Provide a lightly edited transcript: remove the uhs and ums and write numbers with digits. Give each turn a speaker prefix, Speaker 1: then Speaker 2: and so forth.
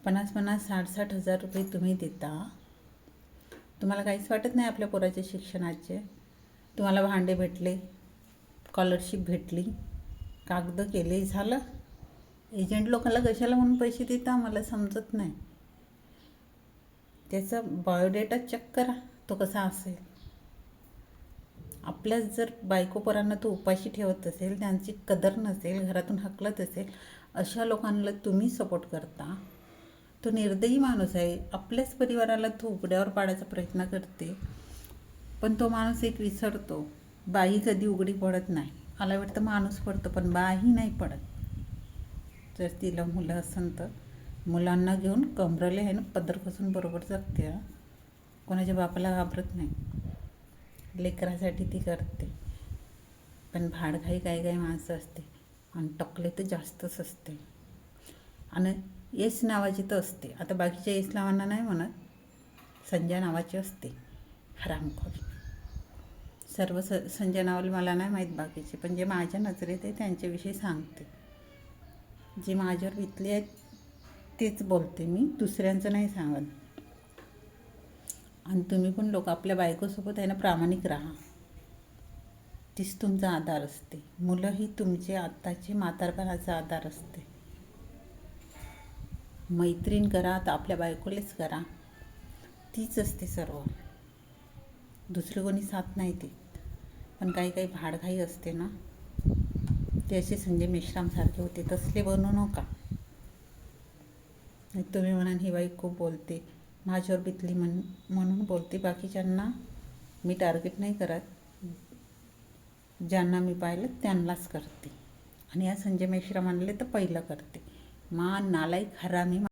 Speaker 1: 50-50, 60-60 हजार रुपये तुम्ही देता. तुम्हाला काहीच वाटत नाही आपल्या पोराच्या शिक्षणाचे. तुम्हाला भांडे भेटले, स्कॉलरशिप भेटली, कागद केले, झालं. एजंट लोकांना कशाला म्हणून पैसे देता मला समजत नाही. त्याचा बायोडेटा चेक करा, तो कसा असेल. आपल्याच जर बायको पोरांना तो उपाशी ठेवत असेल, त्यांची कदर नसेल, घरातून हकलत असेल, अशा लोकांना तुम्ही सपोर्ट करता. तो निर्दयी माणूस आहे. आपल्याच परिवाराला तो उघड्यावर पाडायचा प्रयत्न करते, पण तो माणूस एक विसरतो, बाई कधी उघडी पडत नाही. मला वाटतं माणूस पडतो पण बाई नाही पडत. जर तिला मुलं असेल तर मुलांना घेऊन कमरले आहे ना पदर कसून बरोबर जगते. कोणाच्या बापाला घाबरत नाही. लेकरासाठी ती करते. पण भाडघाई काही माणसं असते आणि टकले तर जास्तच असते. आणि येस नावाची तर असते. आता बाकीच्या येस नावांना नाही म्हणत, संजय नावाची असते हरामखोर. सर्व संजय नावाला मला नाही माहीत बाकीचे, पण जे माझ्या नजरेत आहे त्यांच्याविषयी सांगते. जे माझ्यावर वितले आहेत तेच बोलते मी, दुसऱ्यांचं नाही सांगत. आणि तुम्ही पण लोक आपल्या बायकोसोबत आहे ना प्रामाणिक राहा. तीच तुमचा आधार असते. मुलं ही तुमचे आत्ताचे म्हातारपणाचा आधार असते. मैत्रीण करा तर आपल्या बायकोलेच करा, तीच असते सर्व. दुसरे कोणी साथ नाही देत. पण काही भाडघाई असते ना, ते असे संजय मेश्रामसारखे होते, तसले बनू नका. नाही तुम्ही म्हणाल ही बाई खूप बोलते, माझ्यावर बितली म्हणून बोलते. बाकीच्यांना मी टार्गेट नाही करत. ज्यांना मी पाहिलं त्यांनाच करते. आणि या संजय मेश्राम आणले तर पहिलं करते. नालायक हरामी